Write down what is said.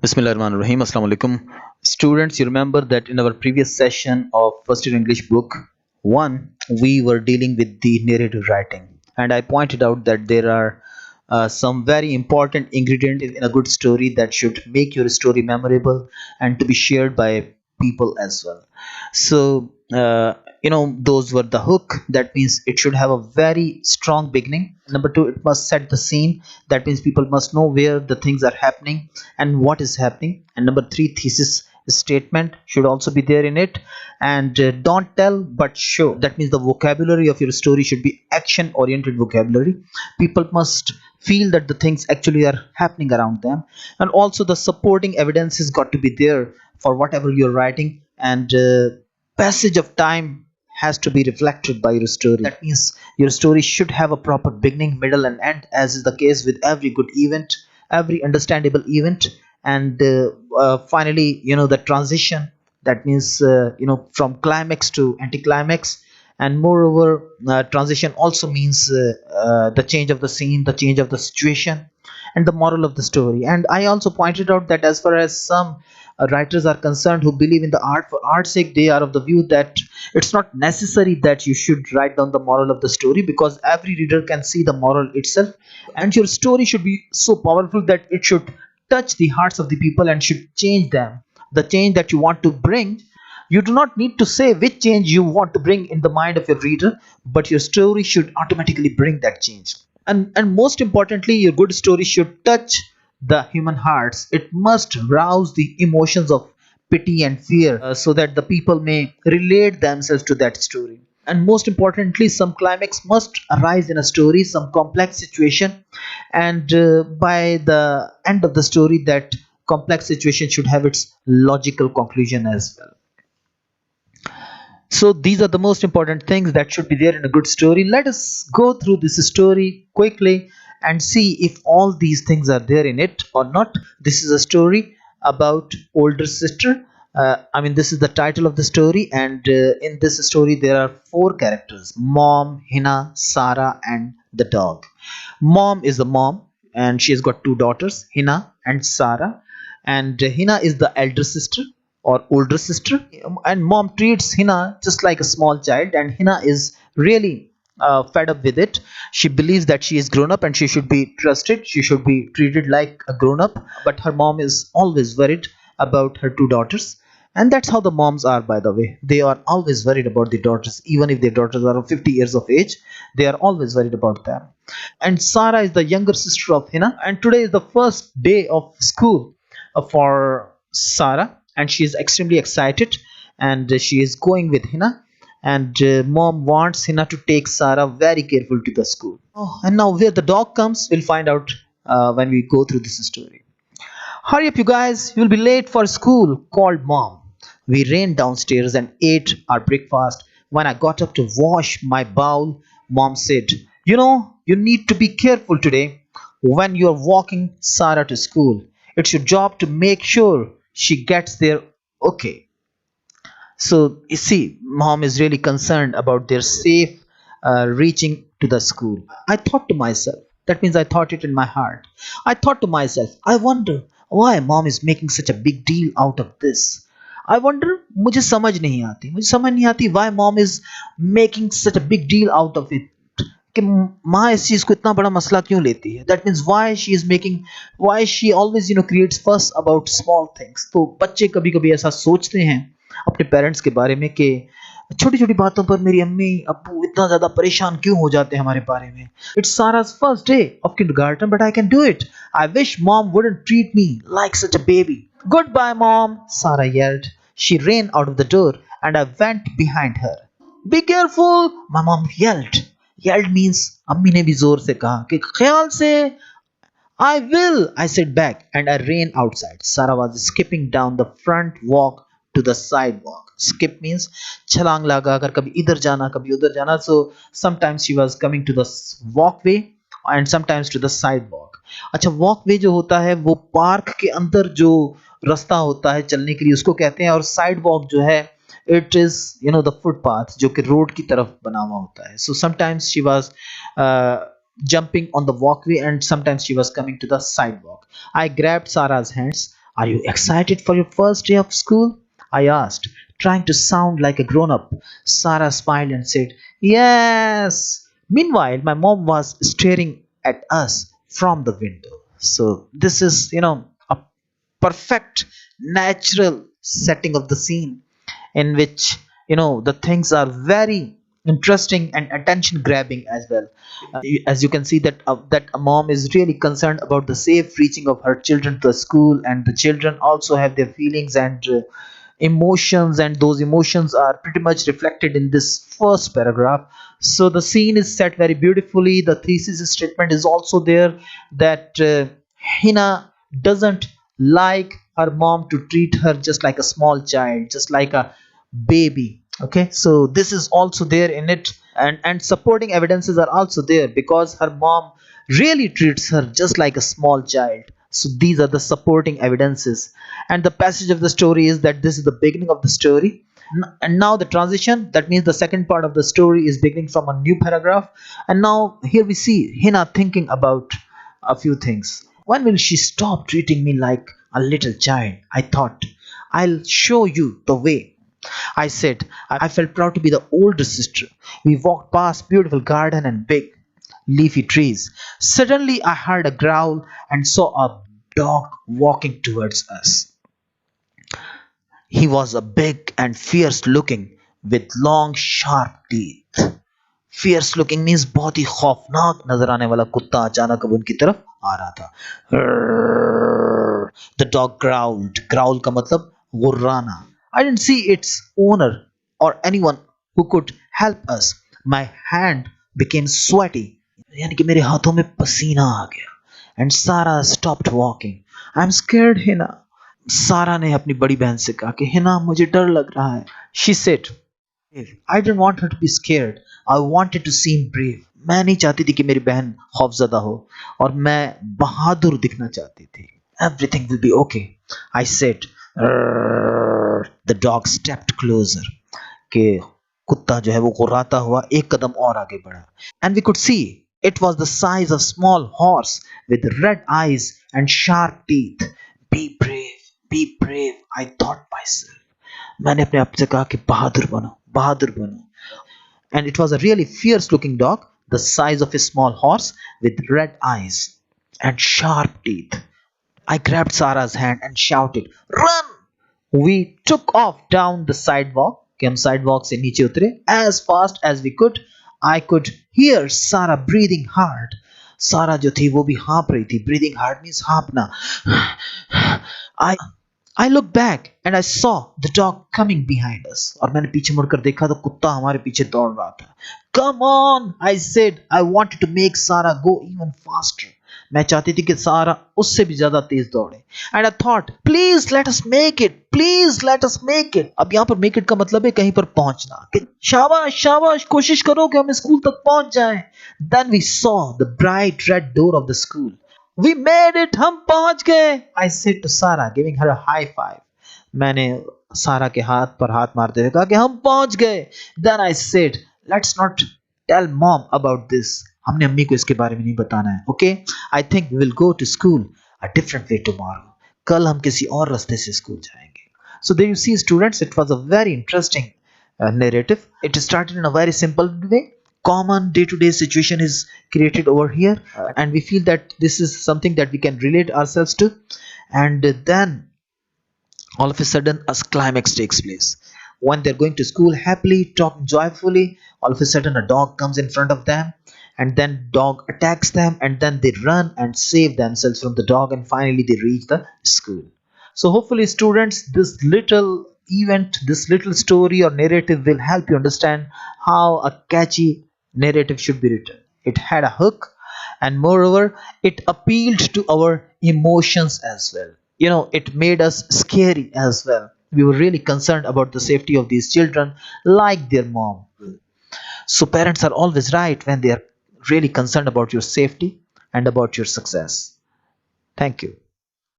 Bismillahirrahmanirrahim. Assalamu alaikum. Students, you remember that in our previous session of first year English book 1, we were dealing with the narrative writing. And I pointed out that there are some very important ingredients in a good story that should make your story memorable and to be shared by people as well. So, those were the hook. That means it should have a very strong beginning. Number two, it must set the scene. That means people must know where the things are happening and what is happening. And number three, thesis statement should also be there in it. And don't tell but show. That means the vocabulary of your story should be action oriented vocabulary. People must feel that the things actually are happening around them. And also the supporting evidence has got to be there for whatever you're writing. And passage of time has to be reflected by your story. That means your story should have a proper beginning, middle, and end, as is the case with every good event, every understandable event. And finally, the transition. That means, from climax to anticlimax. And moreover, transition also means the change of the scene, the change of the situation, and the moral of the story. And I also pointed out that as far as some writers are concerned who believe in the art for art's sake, they are of the view that it's not necessary that you should write down the moral of the story, because every reader can see the moral itself. And your story should be so powerful that it should touch the hearts of the people and should change them. The change that you want to bring, you do not need to say which change you want to bring in the mind of your reader, but your story should automatically bring that change. And most importantly, your good story should touch the human hearts. It must rouse the emotions of pity and fear, so that the people may relate themselves to that story. And most importantly, some climax must arise in a story, some complex situation. And by the end of the story, that complex situation should have its logical conclusion as well. So these are the most important things that should be there in a good story. Let us go through this story quickly and see if all these things are there in it or not. This is a story about older sister. This is the title of the story, and in this story there are four characters: Mom, Hina, Sarah, and the dog. Mom is the mom, and she has got two daughters, Hina and Sarah. And Hina is the elder sister or older sister, and mom treats Hina just like a small child, and Hina is really fed up with it. She believes that she is grown up and she should be trusted, she should be treated like a grown up, but her mom is always worried about her two daughters. And that's how the moms are, by the way. They are always worried about the daughters. Even if their daughters are 50 years of age, they are always worried about them. And Sarah is the younger sister of Hina, and today is the first day of school for Sarah, and she is extremely excited, and she is going with Hina. And mom wants Hina to take Sarah very careful to the school. Oh, and now where the dog comes, we'll find out when we go through this story. Hurry up, you guys, you'll be late for school, called mom. We ran downstairs and ate our breakfast. When I got up to wash my bowl, mom said, you need to be careful today when you're walking Sarah to school. It's your job to make sure she gets there okay. So you see, mom is really concerned about their safe reaching to the school. I thought to myself, that means I thought it in my heart. I thought to myself, I wonder why mom is making such a big deal out of this. I wonder, मुझे समझ नहीं आती why mom is making such a big deal out of it. कि माँ इस चीज को इतना बड़ा मसला क्यों लेती है. That means why she always creates फस अबाउट स्मॉल थिंग्स. तो बच्चे कभी कभी ऐसा सोचते हैं अपने पेरेंट्स के बारे में कि छोटी छोटी बातों पर मेरी अम्मी अब्बू इतना ज्यादा परेशान क्यों हो जाते हैं हमारे बारे में. It's Sarah's first day of kindergarten, but I can do it. I wish mom wouldn't treat me like such a baby. Goodbye, mom, Sarah yelled. She ran out of the door and I went behind her. Be careful, my mom yelled. Yelled means अम्मी ने भी जोर से कहा कि ख्याल से. I will, I said back, and I ran outside. Sarah was skipping down the front walk to the sidewalk. Skip means छलांग लगा कर कभी इधर जाना कभी उधर जाना. So sometimes she was coming to the walkway and sometimes to the sidewalk. अच्छा, walkway जो होता है वो पार्क के अंदर जो रास्ता होता है चलने के लिए उसको कहते हैं, और sidewalk जो है it is the footpath जो कि रोड की तरफ बना हुआ होता है. So sometimes she was jumping on the walkway and sometimes she was coming to the sidewalk. I grabbed Sarah's hands. Are you excited for your first day of school? I asked, trying to sound like a grown up. Sarah smiled and said, Yes. Meanwhile, my mom was staring at us from the window. So, this is, a perfect natural setting of the scene in which the things are very interesting and attention grabbing as well. As you can see that a mom is really concerned about the safe reaching of her children to school, and the children also have their feelings and emotions, and those emotions are pretty much reflected in this first paragraph. So the scene is set very beautifully. The thesis statement is also there that Hina doesn't like her mom to treat her just like a small child, just like a baby. Okay, so this is also there in it, and supporting evidences are also there because her mom really treats her just like a small child. So these are the supporting evidences, and the passage of the story is that this is the beginning of the story. And now the transition, that means the second part of the story is beginning from a new paragraph. And now here we see Hina thinking about a few things. When will she stop treating me like a little child? I thought. I'll show you the way, I said. I felt proud to be the older sister. We walked past beautiful garden and big leafy trees. Suddenly I heard a growl and saw a dog walking towards us. He was a big and fierce looking with long sharp teeth. Fierce looking means बहुत ही खौफनाक नजर आने वाला कुत्ता अचानक अब उनकी तरफ आ रहा था. The dog ग्राउल्ड. ग्राउल का मतलब गुर्राना. I didn't see its owner or anyone who could help us. My hand became sweaty. यानी कि मेरे हाथों में पसीना आ गया. एंड सारा stopped walking. I am scared Hina. सारा ने अपनी बड़ी बहन से कहा कि हिना मुझे डर लग रहा है. She said, I didn't want her to be scared. I wanted to seem brave. मैं नहीं चाहती थी कि मेरी बहन खौफजदा हो और मैं बहादुर दिखना चाहती थी. Everything will be okay, I said. The dog stepped closer. कि कुत्ता जो है वो गुर्राता हुआ एक कदम और आगे बढ़ा. And we could see it was the size of small horse with red eyes and sharp teeth. Be brave, I thought myself. मैंने अपने आप से कहा कि बहादुर बनो, बहादुर बनो. And it was a really fierce looking dog, the size of a small horse with red eyes and sharp teeth. I grabbed Sarah's hand and shouted, Run! We took off down the sidewalk. कि हम sidewalk से नीचे उतरे as fast as we could. I could hear Sarah breathing hard. सारा जो थी वो भी हाँप रही थी. Breathing hard means हाँपना. I I looked back and I saw the dog coming behind us. और मैंने पीछे मुड़कर देखा तो कुत्ता हमारे पीछे दौड़ रहा था. Come on, I said. I wanted to make Sarah go even faster. मैं चाहती थी कि सारा उससे भी ज्यादा तेज दौड़े. And I thought, please let us make it. Please let us make it. अब यहाँ पर make it का मतलब है कहीं पर पहुंचना. कि शाबाश शाबाश कोशिश करो कि हम स्कूल तक पहुंच जाएं. Then we saw the bright red door of the school. We made it. हम पहुंच गए. I said to Sarah, giving her a high five. मैंने सारा के हाथ पर हाथ मारते हुए कहा कि हम पहुंच गए. Then I said, let's not tell mom about this. हमने अम्मी को इसके बारे में नहीं बताना है. Okay? I think we will go to school a different way tomorrow. कल हम किसी और रास्ते से स्कूल जाएंगे. So there you see, students, it was a very interesting narrative. It started in a very simple way. Common day-to-day situation is created over here, and we feel that this is something that we can relate ourselves to. And then all of a sudden a climax takes place. When they're going to school happily, talking joyfully, all of a sudden a dog comes in front of them, and then dog attacks them, and then they run and save themselves from the dog, and finally they reach the school. So hopefully, students, this little event, this little story or narrative will help you understand how a catchy narrative should be written. It had a hook, and moreover it appealed to our emotions as well. It made us scary as well. We were really concerned about the safety of these children like their mom. So parents are always right when they are really concerned about your safety and about your success. Thank you.